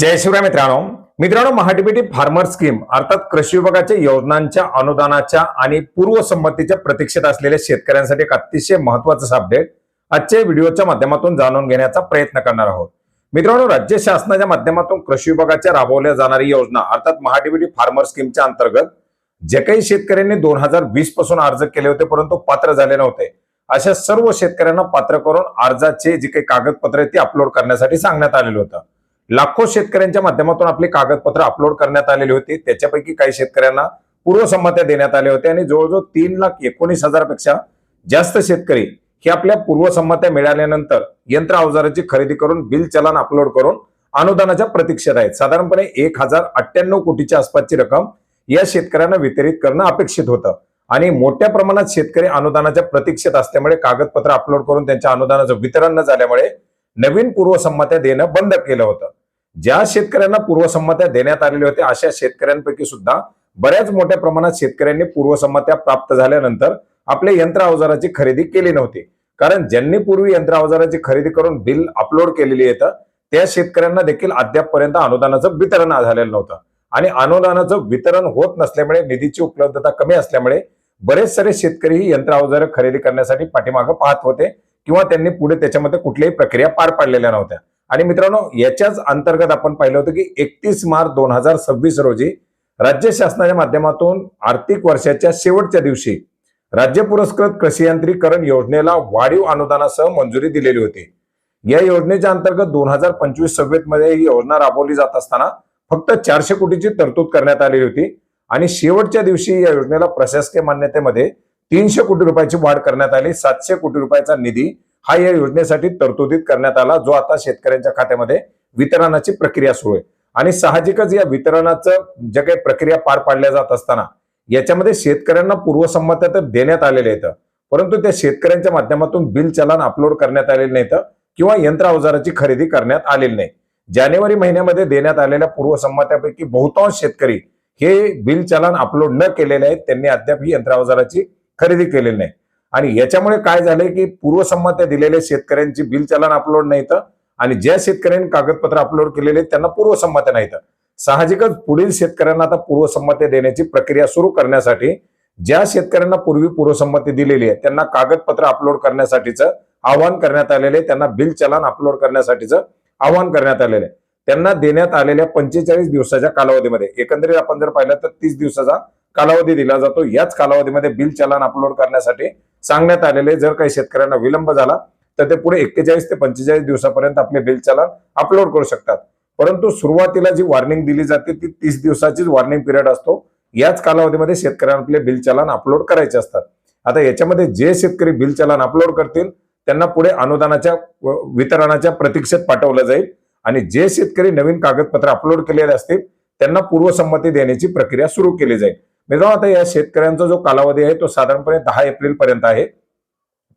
जय शिवराय मित्रांनो MahaDBT farmer scheme अर्थात कृषी विभागाच्या योजनांच्या अनुदानाच्या आणि पूर्वसंमतीच्या प्रतीक्षेत असलेल्या शेतकऱ्यांसाठी एक अतिशय महत्त्वाचा अपडेट आजच्या व्हिडिओच्या माध्यमातून जाणून घेण्याचा प्रयत्न करणार आहोत। मित्रांनो, राज्य शासनाच्या माध्यमातून कृषी विभागाच्या राबवल्या जाणारी योजना अर्थात महाडीबीटी फार्मर स्कीमच्या अंतर्गत जे काही शेतकऱ्यांनी 2020 पासून अर्ज केले होते परंतु पात्र झाले नव्हते, अशा सर्व शेतकऱ्यांना पात्र करून अर्जाचे जे काही कागदपत्र आहेत ते अपलोड करण्यासाठी सांगण्यात आलेलं होतं। लाखो शेतकऱ्यांच्या माध्यमातून आपली कागदपत्र अपलोड करण्यात आलेली होती। त्याच्यापैकी काही शेतकऱ्यांना पूर्वसंमत्या देण्यात आल्या होत्या आणि जवळजवळ 3,19,000 पेक्षा जास्त शेतकरी हे आपल्या पूर्वसंमत्या मिळाल्यानंतर यंत्र अवजाराची खरेदी करून बिल चलन अपलोड करून अनुदानाच्या प्रतीक्षेत आहेत। साधारणपणे 1,098 कोटीच्या आसपासची रक्कम या शेतकऱ्यांना वितरित करणं अपेक्षित होतं आणि मोठ्या प्रमाणात शेतकरी अनुदानाच्या प्रतीक्षेत असल्यामुळे कागदपत्र अपलोड करून त्यांच्या अनुदानाचं वितरण न झाल्यामुळे नवीन पूर्वसंमत्या देणं बंद केलं होतं। ज्या शेतकऱ्यांना पूर्वसंमत्या देण्यात आलेल्या होत्या अशा शेतकऱ्यांपैकी सुद्धा बऱ्याच मोठ्या प्रमाणात शेतकऱ्यांनी पूर्वसंमत्या प्राप्त झाल्यानंतर आपल्या यंत्र अवजाराची खरेदी केली नव्हती, कारण ज्यांनी पूर्वी यंत्र अवजाराची खरेदी करून बिल अपलोड केलेली आहेत त्या शेतकऱ्यांना देखील अद्यापपर्यंत अनुदानाचं वितरण झालेलं नव्हतं आणि अनुदानाचं वितरण होत नसल्यामुळे निधीची उपलब्धता कमी असल्यामुळे बरेच सारे शेतकरी ही यंत्र अवजारे खरेदी करण्यासाठी पाठीमागे पाहत होते किंवा त्यांनी पुढे त्याच्यामध्ये कुठलीही प्रक्रिया पार पाडलेल्या नव्हत्या। आणि मित्रांनो, याच्याच अंतर्गत आपण पाहिलं होतं की 31 मार्च 2026 रोजी राज्य शासनाच्या माध्यमातून आर्थिक वर्षाच्या शेवटच्या दिवशी राज्य पुरस्कृत कृषी यांत्रिकरण योजनेला वाढीव अनुदानासह मंजुरी दिलेली होती। या योजनेच्या अंतर्गत 2025-26 मध्ये ही योजना राबवली जात असताना फक्त 400 कोटीची तरतूद करण्यात आलेली होती आणि शेवटच्या दिवशी या योजनेला प्रशासकीय मान्यतेमध्ये 300 कोटी रुपयाची वाढ करण्यात आली। 700 कोटी रुपयाचा निधी हा या योजनेसाठी तरतुदीत करण्यात आला, जो आता शेतकऱ्यांच्या खात्यामध्ये वितरणाची प्रक्रिया सुरू आहे। आणि साहजिकच या वितरणाचं जे काही प्रक्रिया पार पाडल्या जात असताना याच्यामध्ये शेतकऱ्यांना पूर्वसंमत्या तर देण्यात आलेल्या आहेत, परंतु त्या शेतकऱ्यांच्या माध्यमातून बिल चलन अपलोड करण्यात आलेले नाहीत किंवा यंत्र अवजाराची खरेदी करण्यात आलेली नाही। जानेवारी महिन्यामध्ये देण्यात आलेल्या पूर्वसंमत्यापैकी बहुतांश शेतकरी हे बिल चलन अपलोड न केलेले आहेत, त्यांनी अद्याप ही यंत्र अवजाराची खरेदी केलेली नाही। आणि याच्यामुळे काय झालंय की पूर्वसंमत्या दिलेल्या शेतकऱ्यांची बिल चलन अपलोड नाहीत आणि ज्या शेतकऱ्यांनी कागदपत्र अपलोड केलेले त्यांना पूर्वसंमत्या नाहीत। साहजिकच पुढील शेतकऱ्यांना आता पूर्वसंमत्या देण्याची प्रक्रिया सुरू करण्यासाठी ज्या शेतकऱ्यांना पूर्वी पूर्वसंमती दिलेली आहे त्यांना कागदपत्र अपलोड करण्यासाठीचं आवाहन करण्यात आलेले, त्यांना बिल चलन अपलोड करण्यासाठीचं आवाहन करण्यात आलेले, त्यांना देण्यात आलेल्या 45 दिवसाच्या कालावधीमध्ये एकंदरीत आपण जर पाहिलं तर 30 दिवसाचा कालावधी दिला जातो। याच कालावधीमध्ये बिल चलन अपलोड करण्यासाठी सांगण्यात आलेले, जर काही शेतकऱ्यांना विलंब झाला तर ते पुढे 41 ते 45 दिवसापर्यंत आपले बिल चलन अपलोड करू शकतात। परंतु सुरुवातीला जी वॉर्निंग दिली जाते ती 30 दिवसाचीच वॉर्निंग पिरियड असतो। याच कालावधीमध्ये शेतकऱ्यांना आपले बिल चलन अपलोड करायचे असतात। आता याच्यामध्ये जे शेतकरी बिल चलन अपलोड करतील त्यांना पुढे अनुदानाच्या वितरणाच्या प्रतीक्षेत पाठवलं जाईल आणि जे शेतकरी नवीन कागदपत्र अपलोड केलेले असतील त्यांना पूर्वसंमती देण्याची प्रक्रिया सुरू केली जाईल। मित्रांनो, आता या शेतकऱ्यांचा जो कालावधी आहे तो साधारणपणे 10 एप्रिल पर्यंत आहे।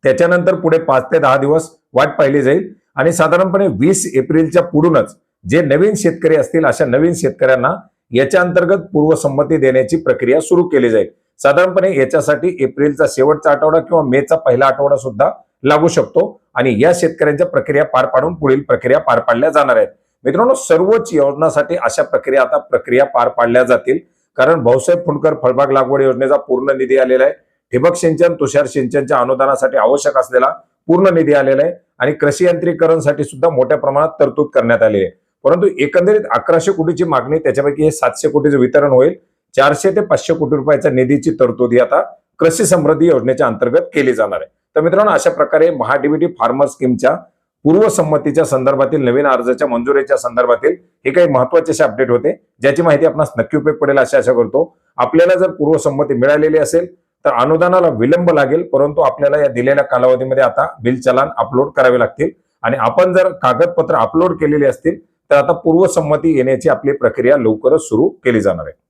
त्याच्यानंतर पुढे 5 ते 10 दिवस वाट पाहिली जाईल आणि साधारणपणे 20 एप्रिलच्या पुढूनच जे नवीन शेतकरी असतील अशा नवीन शेतकऱ्यांना याच्या अंतर्गत पूर्वसंमती देण्याची प्रक्रिया सुरू केली जाईल। साधारणपणे याच्यासाठी एप्रिलचा शेवटचा आठवडा किंवा मेचा पहिला आठवडा सुद्धा लागू शकतो आणि या शेतकऱ्यांच्या प्रक्रिया पार पाडून पुढील प्रक्रिया पार पाडल्या जाणार आहेत। मित्रांनो, सर्वच योजनांसाठी अशा प्रक्रिया पार पाडल्या जातील, कारण भाऊसाहेब फुंडकर फळबाग लागवड योजनेचा पूर्ण निधी आलेला आहे, ठिबक सिंचन तुषार सिंचनच्या अनुदानासाठी आवश्यक असलेला पूर्ण निधी आलेला आहे आणि कृषी यांत्रिकरणसाठी सुद्धा मोठ्या प्रमाणात तरतूद करण्यात आली आहे। परंतु एकंदरीत 1100 कोटीची मागणी, त्याच्यापैकी हे 700 कोटीचं वितरण होईल। 400 ते 500 कोटी रुपयाच्या निधीची तरतूद ही आता कृषी समृद्धी योजनेच्या अंतर्गत केली जाणार आहे। तर मित्रांनो, अशा प्रकारे महाडीबीटी फार्मर स्कीमच्या पूर्वसंमतीच्या संदर्भातील नवीन अर्जाच्या मंजुरीच्या संदर्भातील हे काही महत्त्वाचे असे अपडेट होते, ज्याची माहिती आपणास नक्की उपयोग पडेल अशी आशा करतो। आपल्याला जर पूर्वसंमती मिळालेली असेल तर अनुदानाला विलंब लागेल, परंतु आपल्याला या दिलेल्या कालावधीमध्ये आता बिल चलन अपलोड करावे लागतील आणि आपण जर कागदपत्र अपलोड केलेली असतील तर आता पूर्वसंमती येण्याची आपली प्रक्रिया लवकरच सुरू केली जाणार आहे।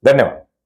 धन्यवाद।